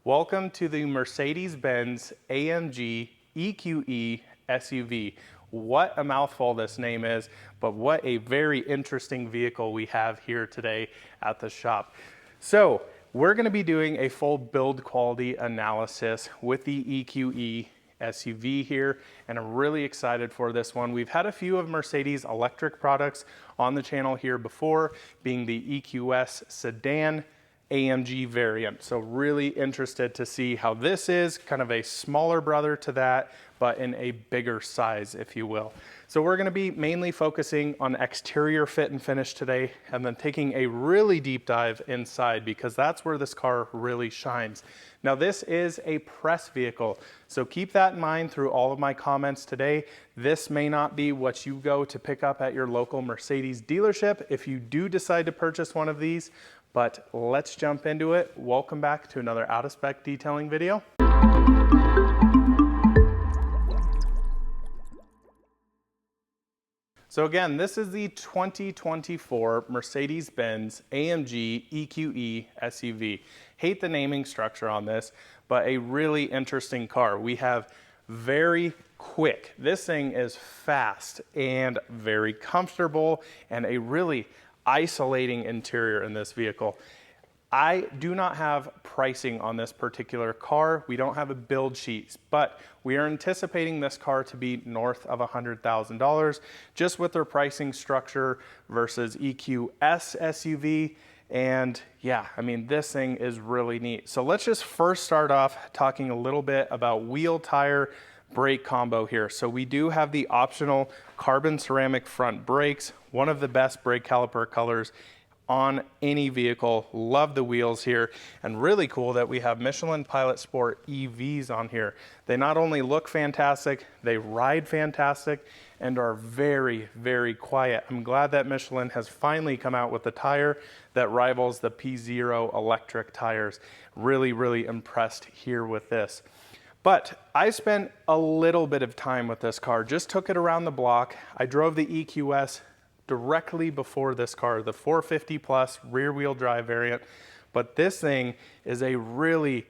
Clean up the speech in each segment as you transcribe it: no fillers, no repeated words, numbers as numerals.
Welcome to the Mercedes-Benz AMG EQE SUV. What a mouthful this name is, but what a very interesting vehicle we have here today at the shop. So we're going to be doing a full build quality analysis with the EQE SUV here, and I'm really excited for this one. We've had a few of Mercedes electric products on the channel here before, being the EQS sedan AMG variant. So really interested to see how this is, kind of a smaller brother to that, but in a bigger size, if you will. So we're going to be mainly focusing on exterior fit and finish today, and then taking a really deep dive inside, because that's where this car really shines. Now this is a press vehicle, so keep that in mind through all of my comments today. This may not be what you go to pick up at your local Mercedes dealership if you do decide to purchase one of these, but let's jump into it. Welcome back to another out of spec detailing video. So again, this is the 2024 Mercedes-Benz AMG EQE SUV. Hate the naming structure on this, but a really interesting car. We have very quick. This thing is fast and very comfortable, and a really isolating interior in this vehicle. I do not have pricing on this particular car. We don't have a build sheet, but we are anticipating this car to be north of $100,000 just with their pricing structure versus EQS SUV. And yeah, I mean, this thing is really neat. So let's just first start off talking a little bit about wheel, tire, brake combo here. So we do have the optional carbon ceramic front brakes, one of the best brake caliper colors on any vehicle. Love the wheels here, and really cool that we have Michelin Pilot Sport EVs on here. They not only look fantastic, they ride fantastic and are very, very quiet. I'm glad that Michelin has finally come out with a tire that rivals the P0 electric tires. Really, really impressed here with this. But I spent a little bit of time with this car, just took it around the block. I drove the EQS directly before this car, the 450 plus rear wheel drive variant. But this thing is a really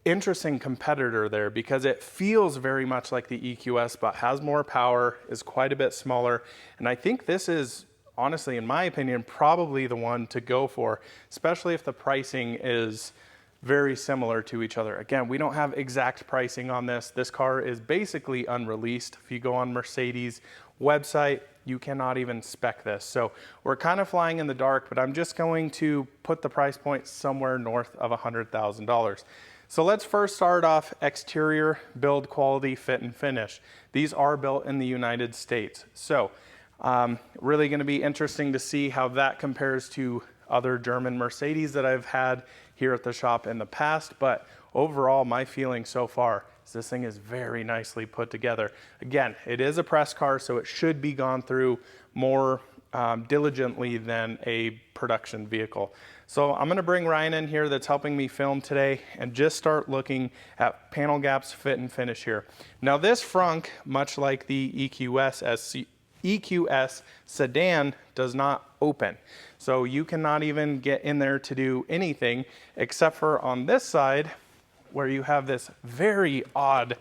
interesting competitor there, because it feels very much like the EQS, but has more power, is quite a bit smaller. And I think this is, honestly, in my opinion, probably the one to go for, especially if the pricing is very similar to each other. Again, we don't have exact pricing on this. This car is basically unreleased. If you go on Mercedes website, you cannot even spec this. So we're kind of flying in the dark, but I'm just going to put the price point somewhere north of $100,000. So let's first start off exterior, build quality, fit and finish. These are built in the United States. So really going to be interesting to see how that compares to other German Mercedes that I've had here at the shop in the past. But overall, my feeling so far is this thing is very nicely put together. Again, it is a press car, so it should be gone through more diligently than a production vehicle. So I'm going to bring Ryan in here that's helping me film today, and just start looking at panel gaps, fit and finish here. Now this frunk, much like the EQS sedan, does not open. So you cannot even get in there to do anything, except for on this side where you have this very odd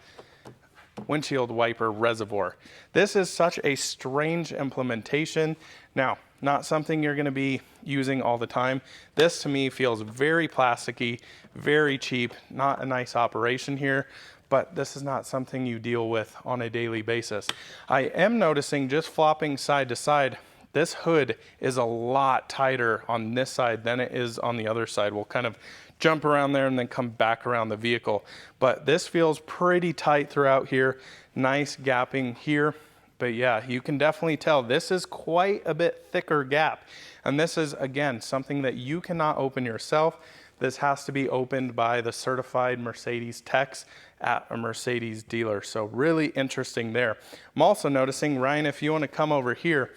windshield wiper reservoir. This is such a strange implementation. Now, not something you're going to be using all the time. This to me feels very plasticky, very cheap, not a nice operation here, but this is not something you deal with on a daily basis. I am noticing, just flopping side to side, this hood is a lot tighter on this side than it is on the other side. We'll kind of jump around there and then come back around the vehicle. But this feels pretty tight throughout here. Nice gapping here. But yeah, you can definitely tell this is quite a bit thicker gap. And this is, again, something that you cannot open yourself. This has to be opened by the certified Mercedes techs at a Mercedes dealer. So really interesting there. I'm also noticing, Ryan, if you want to come over here,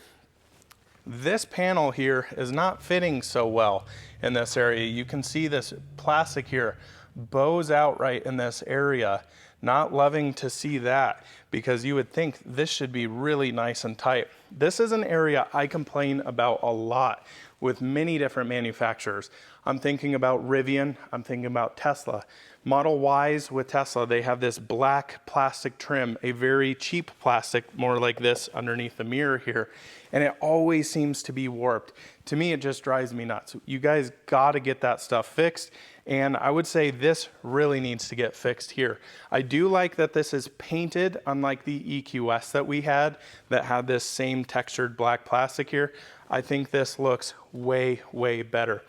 this panel here is not fitting so well in this area. You can see this plastic here bows out right in this area. Not loving to see that, because you would think this should be really nice and tight. This is an area I complain about a lot with many different manufacturers. I'm thinking about Rivian, I'm thinking about Tesla. Model Ys with Tesla, they have this black plastic trim, a very cheap plastic, more like this underneath the mirror here, and it always seems to be warped. To me, it just drives me nuts. You guys gotta get that stuff fixed, and I would say this really needs to get fixed here. I do like that this is painted, unlike the EQS that we had that had this same textured black plastic here. I think this looks way, way better.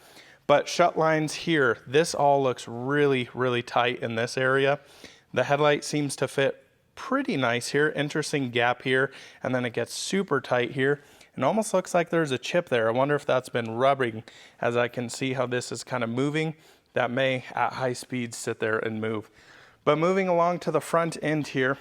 But shut lines here, this all looks really, really tight in this area. The headlight seems to fit pretty nice here, interesting gap here, and then it gets super tight here. It almost looks like there's a chip there. I wonder if that's been rubbing, as I can see how this is kind of moving. That may, at high speeds, sit there and move. But moving along to the front end here,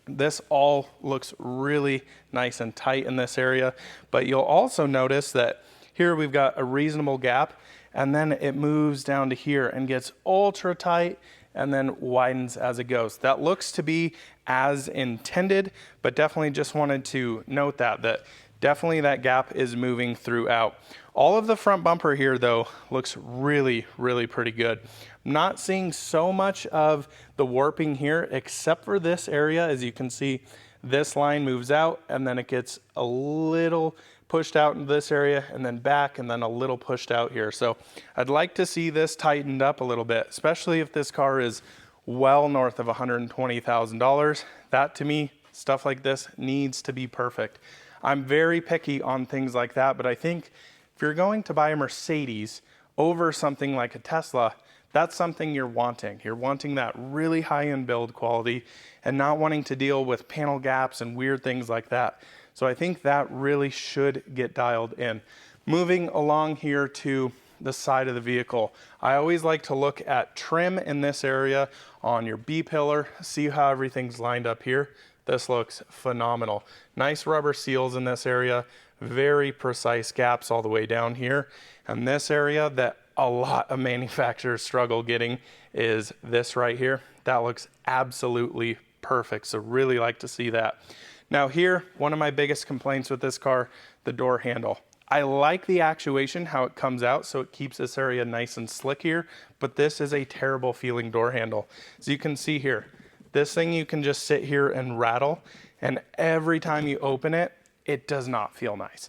this all looks really nice and tight in this area. But you'll also notice that here we've got a reasonable gap, and then it moves down to here and gets ultra tight and then widens as it goes. That looks to be as intended, but definitely just wanted to note that definitely that gap is moving throughout. All of the front bumper here though looks really, really pretty good. I'm not seeing so much of the warping here except for this area. As you can see, this line moves out and then it gets a little pushed out in this area and then back and then a little pushed out here. So I'd like to see this tightened up a little bit, especially if this car is well north of $120,000. That to me, stuff like this needs to be perfect. I'm very picky on things like that, but I think if you're going to buy a Mercedes over something like a Tesla, that's something you're wanting. You're wanting that really high-end build quality and not wanting to deal with panel gaps and weird things like that. So I think that really should get dialed in. Moving along here to the side of the vehicle, I always like to look at trim in this area on your B-pillar, see how everything's lined up here. This looks phenomenal. Nice rubber seals in this area, very precise gaps all the way down here. And this area that a lot of manufacturers struggle getting is this right here. That looks absolutely perfect, so really like to see that. Now here, one of my biggest complaints with this car, the door handle. I like the actuation, how it comes out, so it keeps this area nice and slick here, but this is a terrible feeling door handle. As you can see here, this thing you can just sit here and rattle, and every time you open it, it does not feel nice.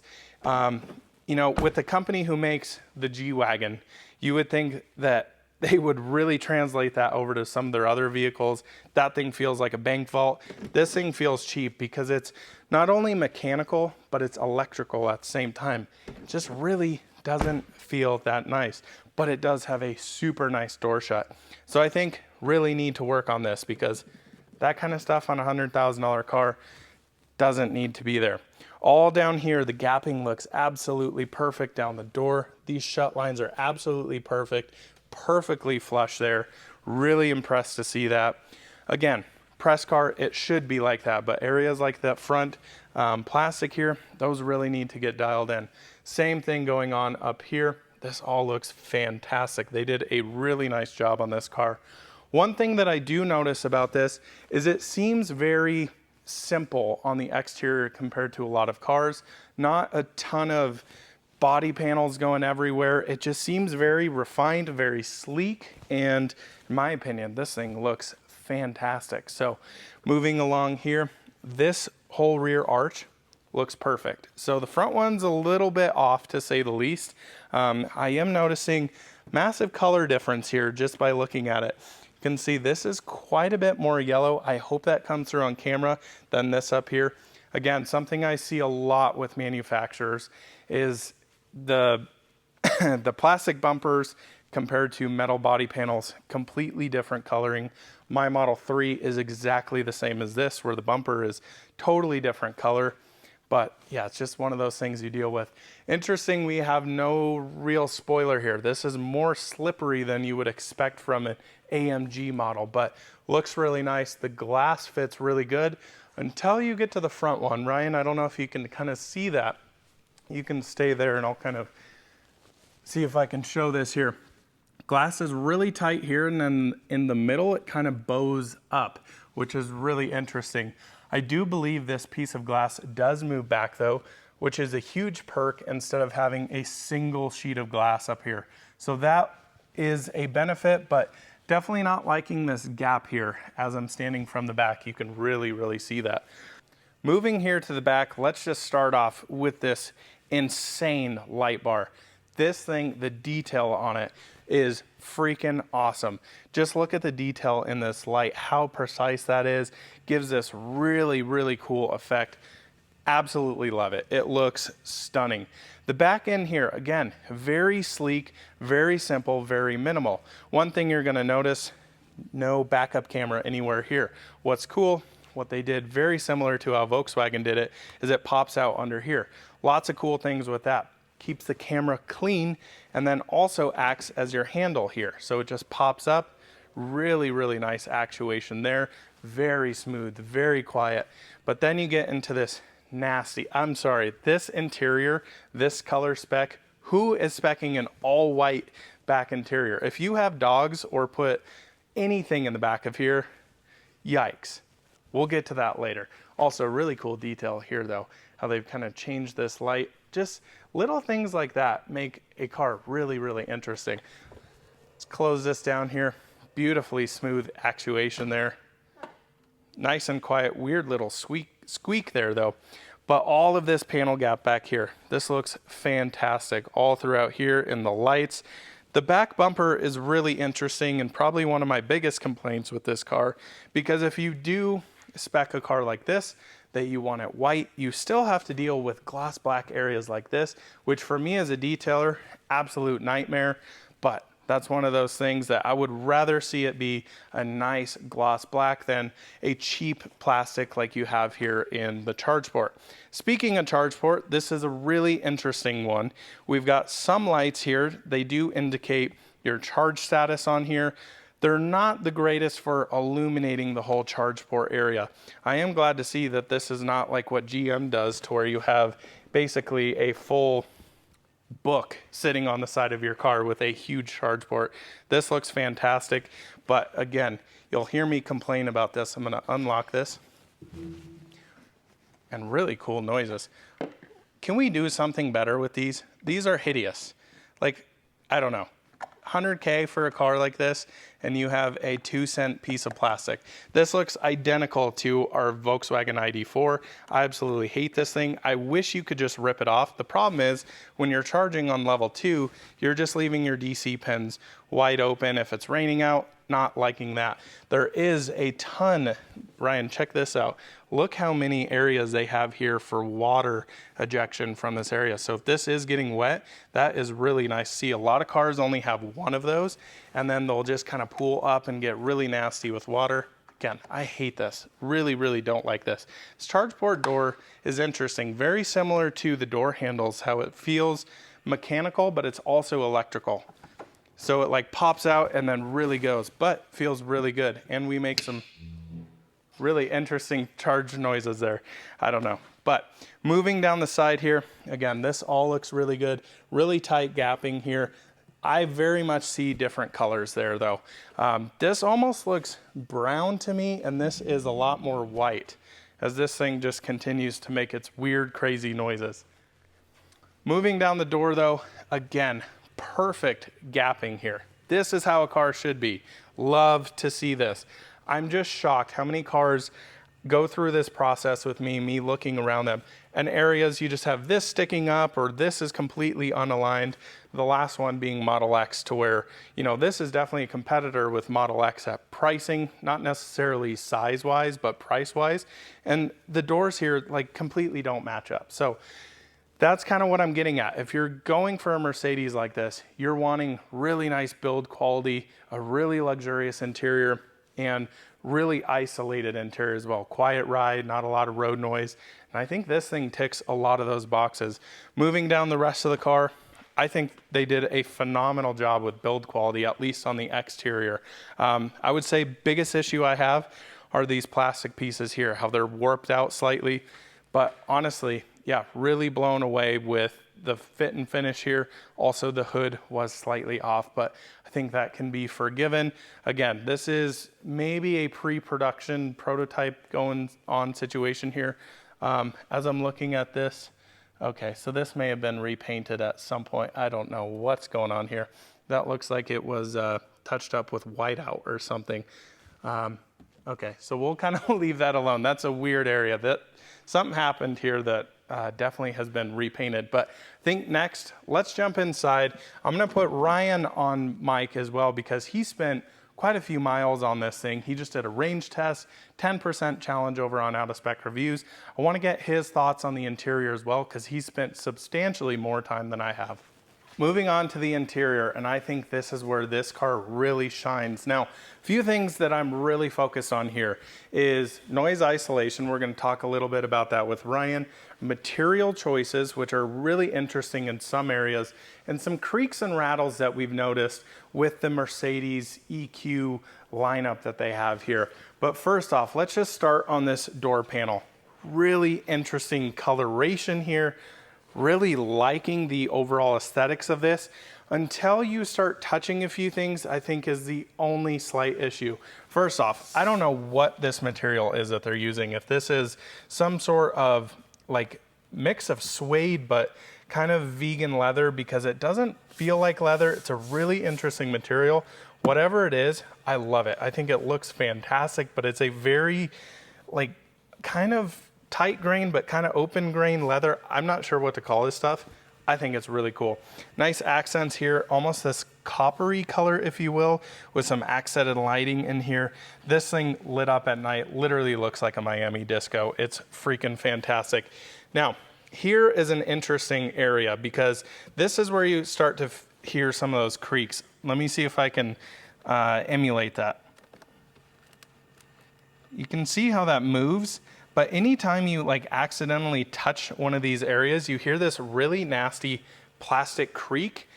You know, with the company who makes the G-Wagon, you would think that they would really translate that over to some of their other vehicles. That thing feels like a bank vault. This thing feels cheap because it's not only mechanical, but it's electrical at the same time. It just really doesn't feel that nice, but it does have a super nice door shut. So I think really need to work on this because that kind of stuff on a $100,000 car doesn't need to be there. All down here, the gapping looks absolutely perfect down the door. These shut lines are absolutely perfect. Perfectly flush there. Really impressed to see that. Again, press car, it should be like that, but areas like that front plastic here, those really need to get dialed in. Same thing going on up here. This all looks fantastic. They did a really nice job on this car. One thing that I do notice about this is it seems very simple on the exterior compared to a lot of cars. Not a ton of body panels going everywhere. It just seems very refined, very sleek, and in my opinion, this thing looks fantastic. So moving along here, this whole rear arch looks perfect. So the front one's a little bit off, to say the least. I am noticing massive color difference here just by looking at it. You can see this is quite a bit more yellow. I hope that comes through on camera than this up here. Again, something I see a lot with manufacturers is the plastic bumpers compared to metal body panels, completely different coloring. My Model 3 is exactly the same as this, where the bumper is totally different color. But yeah, it's just one of those things you deal with. Interesting, we have no real spoiler here. This is more slippery than you would expect from an AMG model, but looks really nice. The glass fits really good until you get to the front one. Ryan, I don't know if you can kind of see that. You can stay there and I'll kind of see if I can show this here. Glass is really tight here, and then in the middle it kind of bows up, which is really interesting. I do believe this piece of glass does move back though, which is a huge perk instead of having a single sheet of glass up here. So that is a benefit, but definitely not liking this gap here. As I'm standing from the back, you can really see that. Moving here to the back, let's just start off with this insane light bar. This thing, the detail on it is freaking awesome. Just look at the detail in this light, how precise that is. Gives this really cool effect. Absolutely love it. It looks stunning. The back end here, again, very sleek, very simple, very minimal. One thing you're gonna notice, no backup camera anywhere here. What's cool, what they did very similar to how Volkswagen did it, is it pops out under here. Lots of cool things with that. Keeps the camera clean and then also acts as your handle here. So it just pops up. Really nice actuation there. Very smooth, very quiet. But then you get into this nasty, I'm sorry, this interior, this color spec, who is speccing an all white back interior? If you have dogs or put anything in the back of here, yikes. We'll get to that later. Also, really cool detail here though, how they've kind of changed this light. Just little things like that make a car really interesting. Let's close this down here. Beautifully smooth actuation there. Nice and quiet, weird little squeak there though. But all of this panel gap back here, this looks fantastic all throughout here in the lights. The back bumper is really interesting and probably one of my biggest complaints with this car, because if you do spec a car like this, that you want it white, you still have to deal with gloss black areas like this, which for me as a detailer, absolute nightmare. But that's one of those things that I would rather see it be a nice gloss black than a cheap plastic like you have here in the charge port. Speaking of charge port, this is a really interesting one. We've got some lights here. They do indicate your charge status on here. They're not the greatest for illuminating the whole charge port area. I am glad to see that this is not like what GM does, to where you have basically a full book sitting on the side of your car with a huge charge port. This looks fantastic, but again, you'll hear me complain about this. I'm gonna unlock this. And really cool noises. Can we do something better with these? These are hideous. Like, I don't know. 100K for a car like this, and you have a 2-cent piece of plastic. This looks identical to our Volkswagen ID4. I absolutely hate this thing. I wish you could just rip it off. The problem is, when you're charging on level 2, you're just leaving your DC pins wide open if it's raining out. Not liking that. There is a ton, Ryan, check this out. Look how many areas they have here for water ejection from this area. So if this is getting wet, that is really nice to see. A lot of cars only have one of those, and then they'll just kind of pool up and get really nasty with water. Again, I hate this. Really don't like this. This charge port door is interesting. Very similar to the door handles, how it feels mechanical, but it's also electrical. So it like pops out and then really goes, but feels really good. And we make some really interesting charge noises there. I don't know. But moving down the side here, again, this all looks really good. Really tight gapping here. I very much see different colors there though. This almost looks brown to me, and this is a lot more white, as this thing just continues to make its weird, crazy noises. Moving down the door though, again, perfect gapping here. This is how a car should be. Love to see this. I'm just shocked how many cars go through this process with me looking around them, and areas you just have this sticking up or this is completely unaligned. The last one being Model X, to where, you know, this is definitely a competitor with Model X at pricing, not necessarily size-wise, but price-wise. And the doors here like completely don't match up. So that's kind of what I'm getting at. If you're going for a Mercedes like this, you're wanting really nice build quality, a really luxurious interior, and really isolated interior as well. Quiet ride, not a lot of road noise. And I think this thing ticks a lot of those boxes. Moving down the rest of the car, I think they did a phenomenal job with build quality, at least on the exterior. I would say biggest issue I have are these plastic pieces here, how they're warped out slightly. But honestly, yeah, really blown away with the fit and finish here. Also, the hood was slightly off, but I think that can be forgiven. Again, this is maybe a pre-production prototype going on situation here. As I'm looking at this, Okay, so this may have been repainted at some point. I don't know what's going on here. That looks like it was touched up with whiteout or something. Okay, so we'll kind of leave that alone. That's a weird area. That something happened here that definitely has been repainted. But I think next, let's jump inside. I'm gonna put Ryan on mic as well because he spent quite a few miles on this thing. He just did a range test, 10% challenge over on Out of Spec Reviews. I wanna get his thoughts on the interior as well because he spent substantially more time than I have. Moving on to the interior, and I think this is where this car really shines. Now, a few things that I'm really focused on here is noise isolation. We're gonna talk a little bit about that with Ryan. Material choices, which are really interesting in some areas, and some creaks and rattles that we've noticed with the Mercedes EQ lineup that they have here. But first off, let's just start on this door panel. Really interesting coloration here. Really liking the overall aesthetics of this until you start touching a few things, I think is the only slight issue. First off, I don't know what this material is that they're using. If this is some sort of like mix of suede, but kind of vegan leather, because it doesn't feel like leather. It's a really interesting material. Whatever it is, I love it. I think it looks fantastic, but it's a very like kind of tight grain, but kind of open grain leather. I'm not sure what to call this stuff. I think it's really cool. Nice accents here, almost this coppery color, if you will, with some accented lighting in here. This thing lit up at night literally looks like a Miami disco. It's freaking fantastic. Now, here is an interesting area because this is where you start to hear some of those creaks. Let me see if I can emulate that. You can see how that moves. But anytime you like accidentally touch one of these areas, you hear this really nasty plastic creak.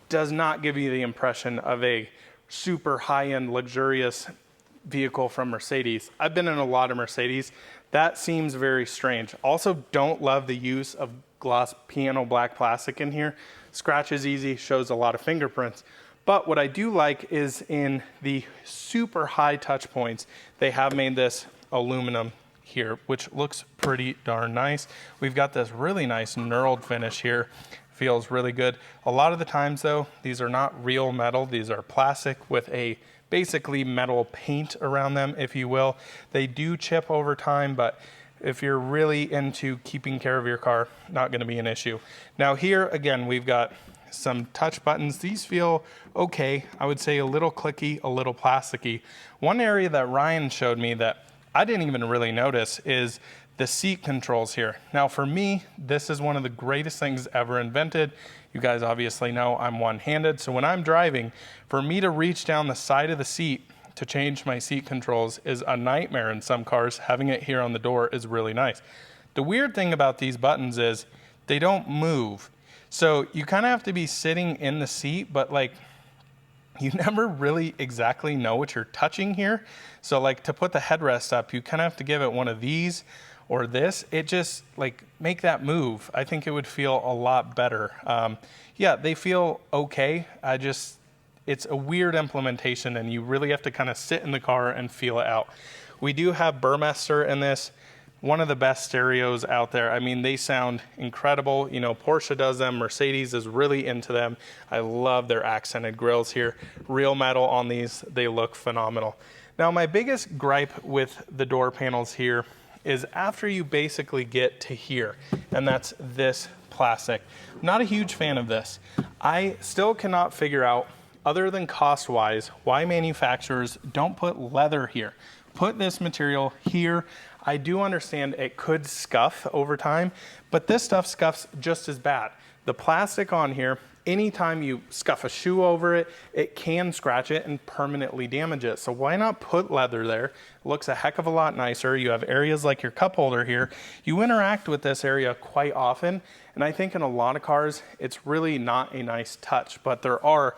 Does not give you the impression of a super high-end luxurious vehicle from Mercedes. I've been in a lot of Mercedes. That seems very strange. Also, don't love the use of gloss piano black plastic in here. Scratches easy, shows a lot of fingerprints. But what I do like is in the super high touch points, they have made this aluminum here, which looks pretty darn nice. We've got this really nice knurled finish here. Feels really good. A lot of the times though, these are not real metal. These are plastic with a basically metal paint around them, if you will. They do chip over time, but if you're really into keeping care of your car, not gonna be an issue. Now here, again, we've got some touch buttons. These feel okay. I would say a little clicky, a little plasticky. One area that Ryan showed me that I didn't even really notice is the seat controls here. Now for me, this is one of the greatest things ever invented. You guys obviously know I'm one-handed, so when I'm driving, for me to reach down the side of the seat to change my seat controls is a nightmare in some cars. Having it here on the door is really nice. The weird thing about these buttons is they don't move. So you kind of have to be sitting in the seat, but like you never really exactly know what you're touching here. So like to put the headrest up, you kind of have to give it one of these or this. It just like make that move. I think it would feel a lot better. Yeah, they feel okay. It's a weird implementation and you really have to kind of sit in the car and feel it out. We do have Burmester in this. One of the best stereos out there. I mean, they sound incredible. You know, Porsche does them. Mercedes is really into them. I love their accented grills here. Real metal on these. They look phenomenal. Now, my biggest gripe with the door panels here is after you basically get to here, and that's this plastic. Not a huge fan of this. I still cannot figure out, other than cost-wise, why manufacturers don't put leather here. Put this material here. I do understand it could scuff over time, but this stuff scuffs just as bad. The plastic on here, anytime you scuff a shoe over it, it can scratch it and permanently damage it. So why not put leather there? It looks a heck of a lot nicer. You have areas like your cup holder here. You interact with this area quite often, and I think in a lot of cars, it's really not a nice touch, but there are,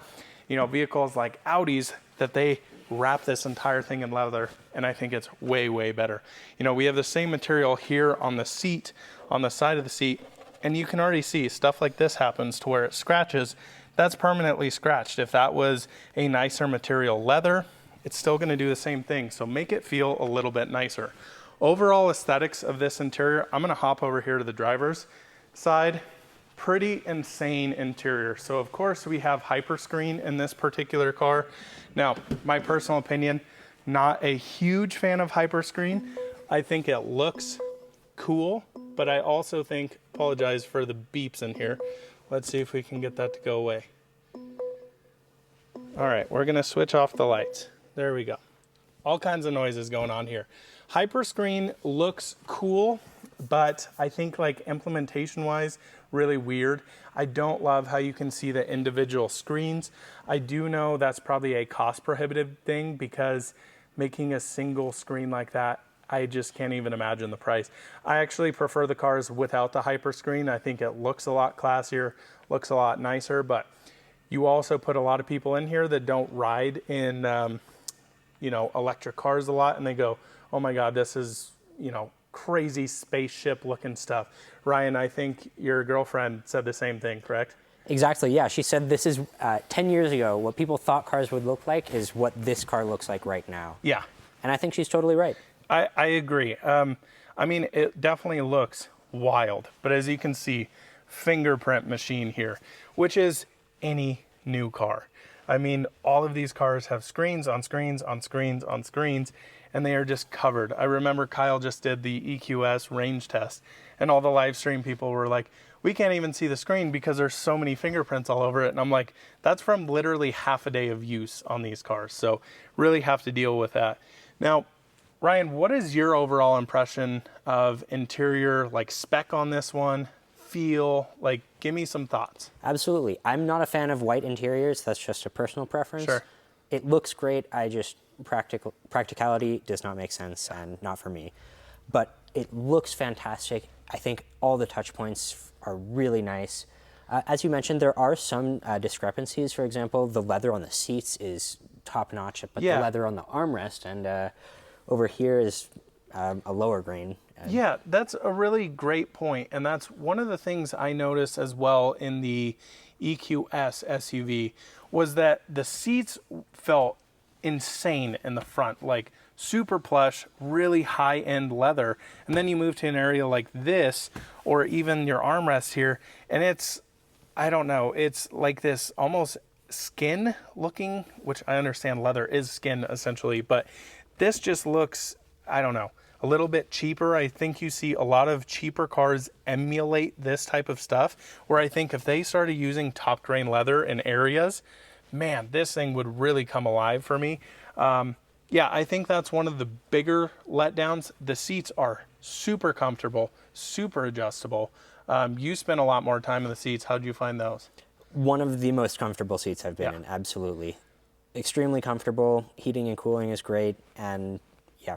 you know, vehicles like Audis that they wrap this entire thing in leather, and I think it's way, way better. You know, we have the same material here on the seat, on the side of the seat, and you can already see stuff like this happens to where it scratches. That's permanently scratched. If that was a nicer material leather, it's still gonna do the same thing, so make it feel a little bit nicer. Overall aesthetics of this interior, I'm gonna hop over here to the drivers. side, pretty insane interior. So of course we have Hyperscreen in this particular car. Now, my personal opinion, not a huge fan of Hyperscreen. I think it looks cool, but I also think, apologize for the beeps in here. Let's see if we can get that to go away. All right, we're gonna switch off the lights. There we go. All kinds of noises going on here. Hyperscreen looks cool, but I think like implementation wise, really weird. I don't love how you can see the individual screens. I do know that's probably a cost prohibitive thing because making a single screen like that, I just can't even imagine the price. I actually prefer the cars without the Hyperscreen. I think it looks a lot classier, looks a lot nicer, but you also put a lot of people in here that don't ride in you know, electric cars a lot, and they go, oh my God, this is, you know, crazy spaceship looking stuff. Ryan, I think your girlfriend said the same thing, correct? Exactly, yeah. She said this is 10 years ago, what people thought cars would look like is what this car looks like right now. Yeah. And I think she's totally right. I agree. I mean, it definitely looks wild, but as you can see, fingerprint machine here, which is any new car. I mean, all of these cars have screens on screens on screens on screens, and they are just covered. I remember Kyle just did the EQS range test, and all the live stream people were like, we can't even see the screen because there's so many fingerprints all over it. And I'm like, that's from literally half a day of use on these cars. So really have to deal with that. Now, Ryan, what is your overall impression of interior, like spec on this one? Feel, like, give me some thoughts. Absolutely. I'm not a fan of white interiors. That's just a personal preference. Sure. It looks great. I just, practicality does not make sense and not for me. But it looks fantastic. I think all the touch points are really nice. As you mentioned, there are some discrepancies. For example, the leather on the seats is top notch, but the leather on the armrest and over here is a lower grain. Yeah, that's a really great point, and that's one of the things I noticed as well in the EQS SUV was that the seats felt insane in the front, like super plush, really high-end leather, and then you move to an area like this, or even your armrest here, and it's, I don't know, it's like this almost skin looking, which I understand leather is skin essentially, but this just looks, I don't know, a little bit cheaper. I think you see a lot of cheaper cars emulate this type of stuff, where I think if they started using top grain leather in areas, man, this thing would really come alive for me. Yeah, I think that's one of the bigger letdowns. The seats are super comfortable, super adjustable. You spent a lot more time in the seats. How'd you find those? One of the most comfortable seats I've been in, absolutely. Extremely comfortable. Heating and cooling is great, and yeah,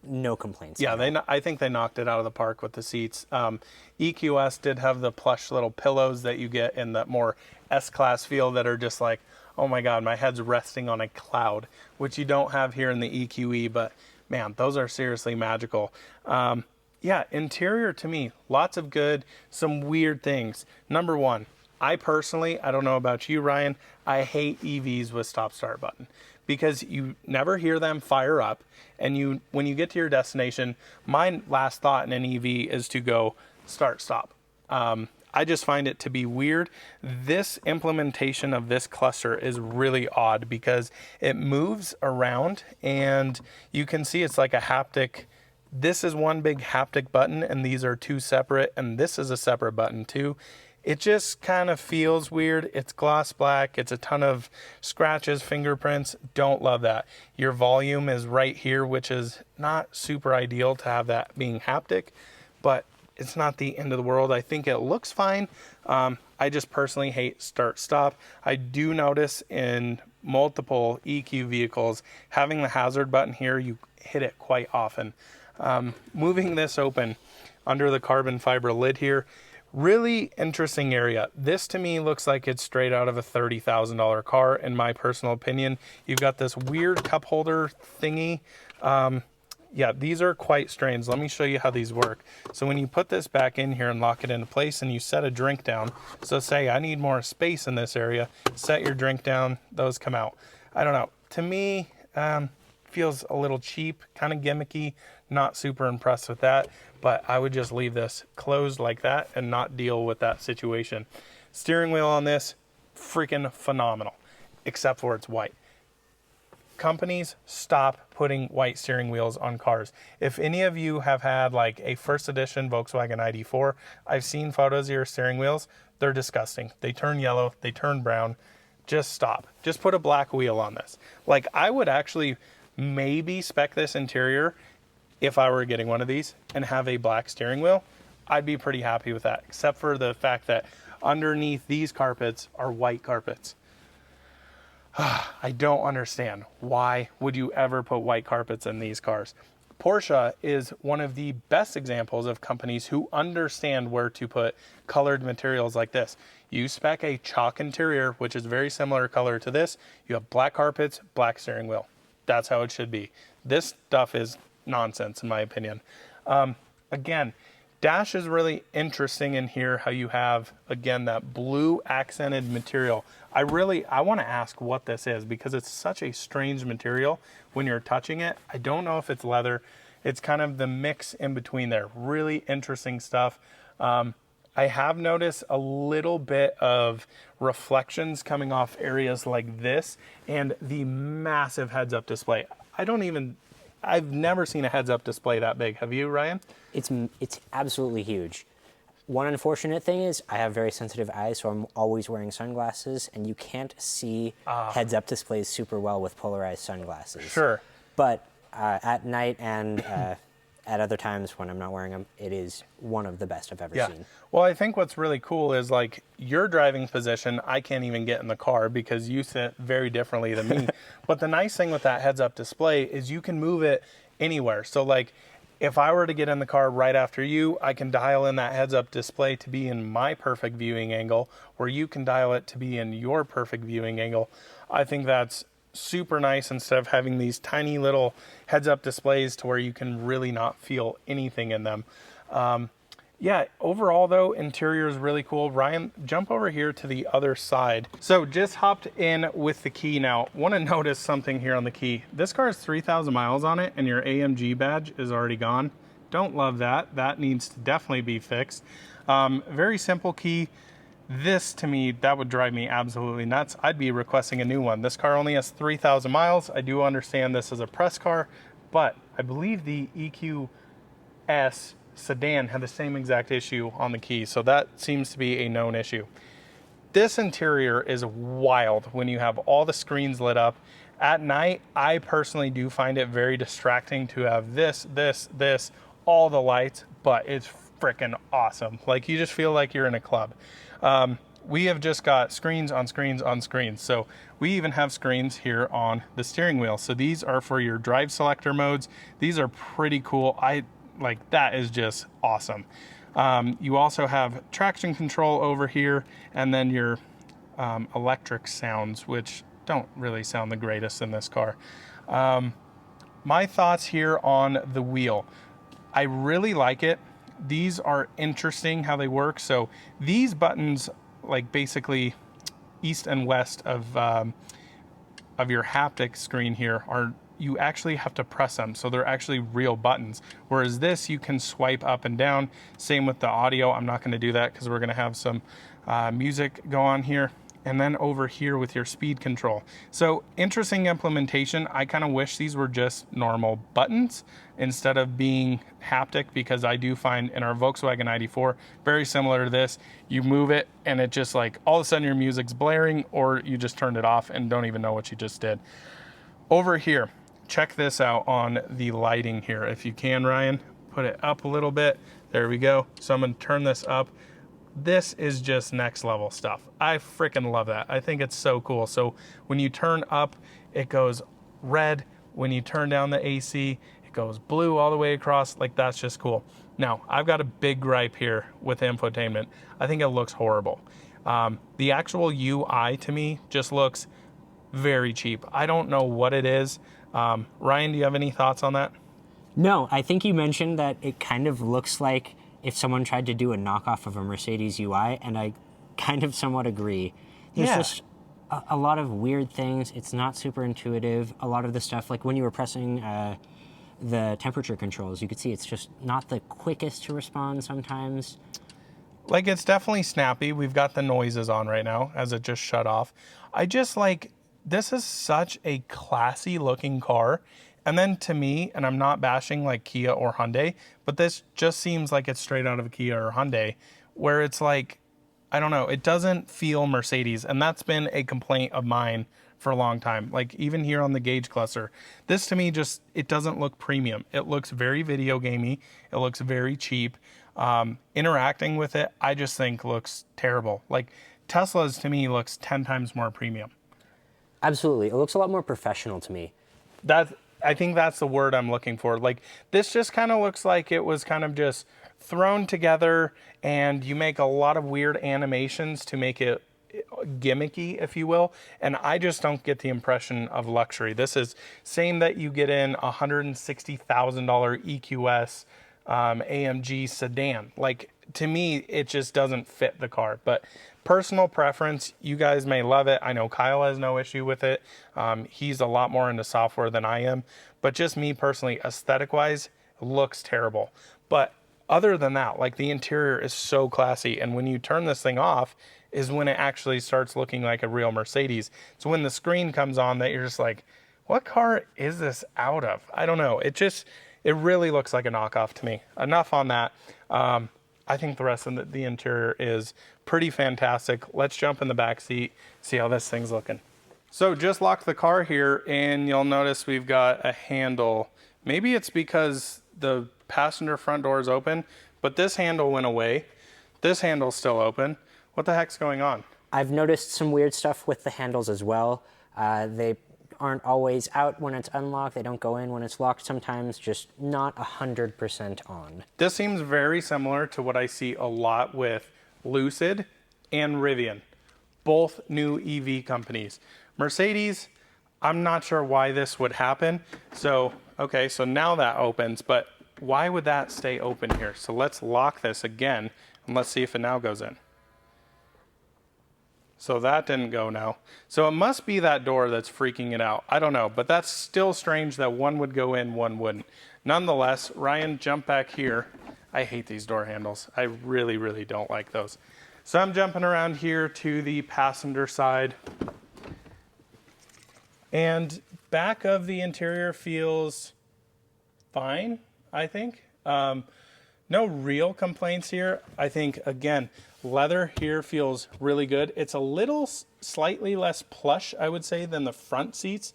no complaints. Yeah, I think they knocked it out of the park with the seats. EQS did have the plush little pillows that you get in the more S-Class feel that are just like, oh my God, my head's resting on a cloud, which you don't have here in the EQE, but man, those are seriously magical. Yeah, interior to me, lots of good, some weird things. Number one, I personally, I don't know about you, Ryan, I hate EVs with stop-start button, because you never hear them fire up, and when you get to your destination, my last thought in an EV is to go start, stop. I just find it to be weird. This implementation of this cluster is really odd because it moves around, and you can see it's like a haptic. This is one big haptic button, and these are two separate, and this is a separate button too. It just kind of feels weird. It's gloss black. It's a ton of scratches, fingerprints. Don't love that. Your volume is right here, which is not super ideal to have that being haptic, but it's not the end of the world. I think it looks fine. I just personally hate start stop. I do notice in multiple EQ vehicles, having the hazard button here, you hit it quite often. Moving this open under the carbon fiber lid here, really interesting area. This to me looks like it's straight out of a $30,000 car in my personal opinion. You've got this weird cup holder thingy. Yeah, these are quite strange. Let me show you how these work. So when you put this back in here and lock it into place and you set a drink down, so say I need more space in this area, set your drink down, those come out. I don't know. To me, feels a little cheap, kind of gimmicky. Not super impressed with that, but I would just leave this closed like that and not deal with that situation. Steering wheel on this, freaking phenomenal, except for it's white. Companies, stop putting white steering wheels on cars. If any of you have had like a first edition Volkswagen ID4, I've seen photos of your steering wheels. They're disgusting. They turn yellow, they turn brown. Just stop. Just put a black wheel on this. Like, I would actually maybe spec this interior if I were getting one of these and have a black steering wheel. I'd be pretty happy with that, except for the fact that underneath these carpets are white carpets. I don't understand. Why would you ever put white carpets in these cars? Porsche is one of the best examples of companies who understand where to put colored materials like this. You spec a chalk interior, which is very similar color to this. You have black carpets, black steering wheel. That's how it should be. This stuff is nonsense, in my opinion. Again, dash is really interesting in here, how you have, again, that blue accented material. I want to ask what this is, because it's such a strange material when you're touching it. I don't know if it's leather. It's kind of the mix in between there. Really interesting stuff. I have noticed a little bit of reflections coming off areas like this and the massive heads-up display. I've never seen a heads-up display that big. Have you, Ryan? It's absolutely huge. One unfortunate thing is I have very sensitive eyes, so I'm always wearing sunglasses, and you can't see heads-up displays super well with polarized sunglasses. Sure. But at night and at other times when I'm not wearing them, it is one of the best I've ever seen. Well, I think what's really cool is, like, your driving position, I can't even get in the car because you sit very differently than me. But the nice thing with that heads-up display is you can move it anywhere. So, like, if I were to get in the car right after you, I can dial in that heads-up display to be in my perfect viewing angle, or you can dial it to be in your perfect viewing angle. I think that's super nice instead of having these tiny little heads-up displays to where you can really not feel anything in them. Yeah, overall though, interior is really cool. Ryan, jump over here to the other side. So just hopped in with the key now. Want to notice something here on the key. This car has 3,000 miles on it and your AMG badge is already gone. Don't love that. That needs to definitely be fixed. Very simple key. This, to me, that would drive me absolutely nuts. I'd be requesting a new one. This car only has 3,000 miles. I do understand this is a press car, but I believe the EQS sedan had the same exact issue on the key, so that seems to be a known issue. This interior is wild when you have all the screens lit up. At night, I personally do find it very distracting to have this, all the lights, but it's freaking awesome. Like, you just feel like you're in a club. We have just got screens on screens on screens. So we even have screens here on the steering wheel. So these are for your drive selector modes. These are pretty cool. That is just awesome. You also have traction control over here, and then your electric sounds, which don't really sound the greatest in this car. My thoughts here on the wheel. I really like it. These are interesting how they work. So these buttons, like basically east and west of your haptic screen here, you actually have to press them. So they're actually real buttons. Whereas this, you can swipe up and down. Same with the audio. I'm not going to do that because we're going to have some music go on here. And then over here with your speed control. So interesting implementation. I kind of wish these were just normal buttons instead of being haptic, because I do find in our Volkswagen ID4, very similar to this, you move it and it just, like, all of a sudden your music's blaring, or you just turned it off and don't even know what you just did. Over here, check this out on the lighting here. If you can, Ryan, put it up a little bit. There we go. So I'm going to turn this up. This is just next level stuff. I freaking love that. I think it's so cool. So when you turn up, it goes red. When you turn down the AC, it goes blue all the way across. Like, that's just cool. Now, I've got a big gripe here with infotainment. I think it looks horrible. The actual UI to me just looks very cheap. I don't know what it is. Ryan, do you have any thoughts on that? No, I think you mentioned that it kind of looks like if someone tried to do a knockoff of a Mercedes UI, and I kind of somewhat agree. There's just a lot of weird things. It's not super intuitive. A lot of the stuff, like when you were pressing the temperature controls, you could see it's just not the quickest to respond sometimes. Like, it's definitely snappy. We've got the noises on right now as it just shut off. I just like, this is such a classy looking car. And then to me, and I'm not bashing like Kia or Hyundai, but this just seems like it's straight out of a Kia or Hyundai, where it's like, I don't know, it doesn't feel Mercedes. And that's been a complaint of mine for a long time. Like, even here on the gauge cluster, this to me just, it doesn't look premium. It looks very video gamey. It looks very cheap. Interacting with it, I just think looks terrible. Like, Tesla's to me looks 10 times more premium. Absolutely. It looks a lot more professional to me. I think that's the word I'm looking for. Like, this just kind of looks like it was kind of just thrown together, and you make a lot of weird animations to make it gimmicky, if you will. And I just don't get the impression of luxury. This is same that you get in a $160,000 EQS AMG sedan. Like, to me, it just doesn't fit the car. But personal preference, you guys may love it. I know Kyle has no issue with it. He's a lot more into software than I am. But just me personally, aesthetic wise, looks terrible. But other than that, like, the interior is so classy. And when you turn this thing off is when it actually starts looking like a real Mercedes. So when the screen comes on, that you're just like, what car is this out of? I don't know. It really looks like a knockoff to me. Enough on that. I think the rest of the interior is pretty fantastic. Let's jump in the back seat, see how this thing's looking. So just locked the car here, and you'll notice we've got a handle. Maybe it's because the passenger front door is open, but this handle went away. This handle's still open. What the heck's going on? I've noticed some weird stuff with the handles as well. They aren't always out when it's unlocked. They don't go in when it's locked sometimes, just not 100% on. This seems very similar to what I see a lot with Lucid and Rivian, both new EV companies. Mercedes, I'm not sure why this would happen. So, okay, so now that opens, but why would that stay open here? So let's lock this again, and let's see if it now goes in. So that didn't go now. So it must be that door that's freaking it out. I don't know, but that's still strange that one would go in, one wouldn't. Nonetheless, Ryan, jump back here. I hate these door handles. I really, really don't like those. So I'm jumping around here to the passenger side. And back of the interior feels fine, I think. No real complaints here. I think, again, leather here feels really good. It's a little slightly less plush, I would say, than the front seats.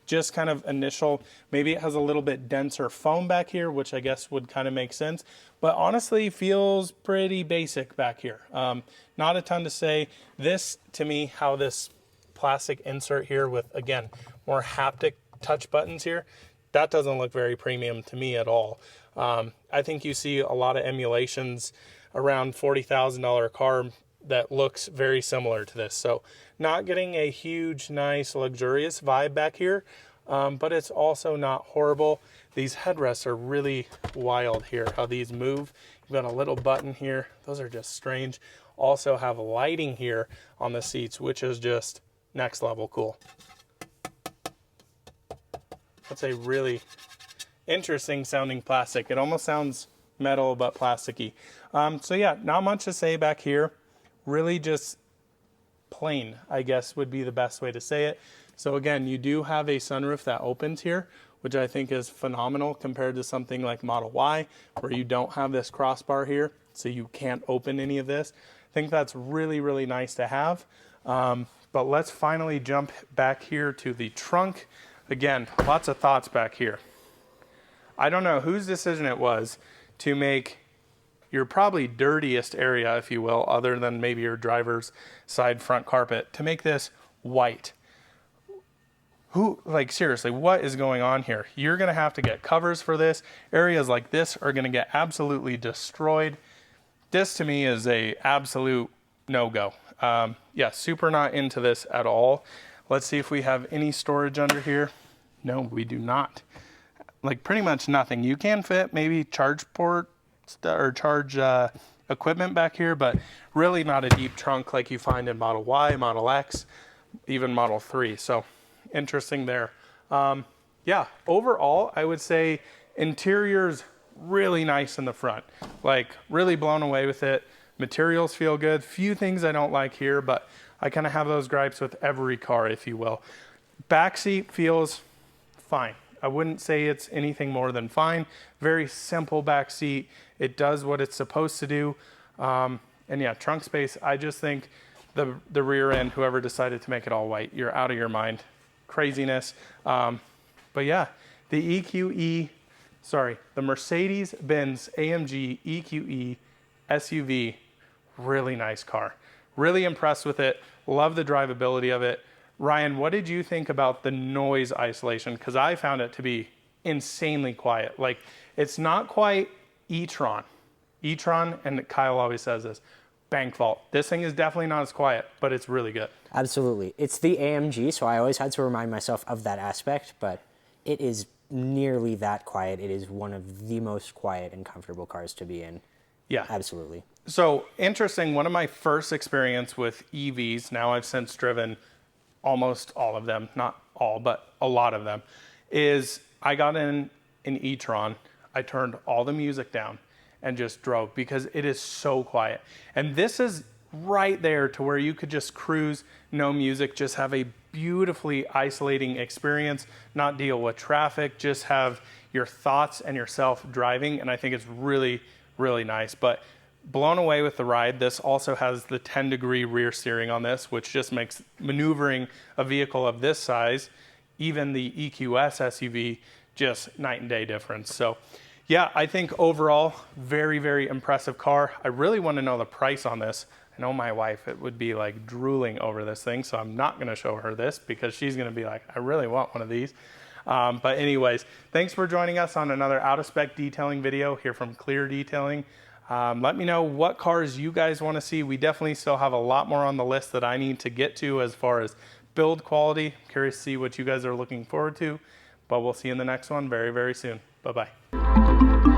Just kind of initial, maybe it has a little bit denser foam back here, which I guess would kind of make sense. But honestly, feels pretty basic back here. Not a ton to say. This, to me, how this plastic insert here with, again, more haptic touch buttons here, that doesn't look very premium to me at all. I think you see a lot of emulations around $40,000 car that looks very similar to this. So not getting a huge, nice, luxurious vibe back here, but it's also not horrible. These headrests are really wild here, how these move. You've got a little button here. Those are just strange. Also have lighting here on the seats, which is just next level cool. That's a really interesting sounding plastic. It almost sounds metal, but plasticky. So yeah, not much to say back here. Really just plain, I guess would be the best way to say it. So again, you do have a sunroof that opens here, which I think is phenomenal compared to something like Model Y, where you don't have this crossbar here, so you can't open any of this. I think that's really, really nice to have. But let's finally jump back here to the trunk. Again, lots of thoughts back here. I don't know whose decision it was to make your probably dirtiest area, if you will, other than maybe your driver's side front carpet, to make this white. Who, like, seriously, what is going on here? You're going to have to get covers for this. Areas like this are going to get absolutely destroyed. This, to me, is a absolute no-go. Yeah, super not into this at all. Let's see if we have any storage under here. No, we do not. Like, pretty much nothing. You can fit maybe charge port or charge equipment back here, but really not a deep trunk like you find in Model Y, Model X, even Model 3. So interesting there. Yeah, overall, I would say interior's really nice in the front. Like, really blown away with it. Materials feel good. Few things I don't like here, but I kind of have those gripes with every car, if you will. Backseat feels fine. I wouldn't say it's anything more than fine. Very simple backseat. It does what it's supposed to do. And yeah, trunk space, I just think the rear end, whoever decided to make it all white, you're out of your mind. Craziness. But yeah, the Mercedes-Benz AMG EQE SUV, really nice car. Really impressed with it. Love the drivability of it. Ryan, what did you think about the noise isolation? Because I found it to be insanely quiet. Like, it's not quite e-tron. E-tron, and Kyle always says this, bank vault. This thing is definitely not as quiet, but it's really good. Absolutely. It's the AMG, so I always had to remind myself of that aspect, but it is nearly that quiet. It is one of the most quiet and comfortable cars to be in. Yeah. Absolutely. So interesting, one of my first experience with EVs, now I've since driven almost all of them, not all, but a lot of them, is I got in an e-tron, I turned all the music down and just drove because it is so quiet. And this is right there to where you could just cruise, no music, just have a beautifully isolating experience, not deal with traffic, just have your thoughts and yourself driving. And I think it's really, really nice. But blown away with the ride. This also has the 10-degree rear steering on this, which just makes maneuvering a vehicle of this size, even the EQS SUV, just night and day difference. So yeah, I think overall, very, very impressive car. I really want to know the price on this. I know my wife, it would be like drooling over this thing, so I'm not going to show her this because she's going to be like, I really want one of these. But anyways, thanks for joining us on another out-of-spec detailing video here from Clear Detailing. Let me know what cars you guys want to see. We definitely still have a lot more on the list that I need to get to as far as build quality. I'm curious to see what you guys are looking forward to, but we'll see you in the next one very, very soon. Bye-bye.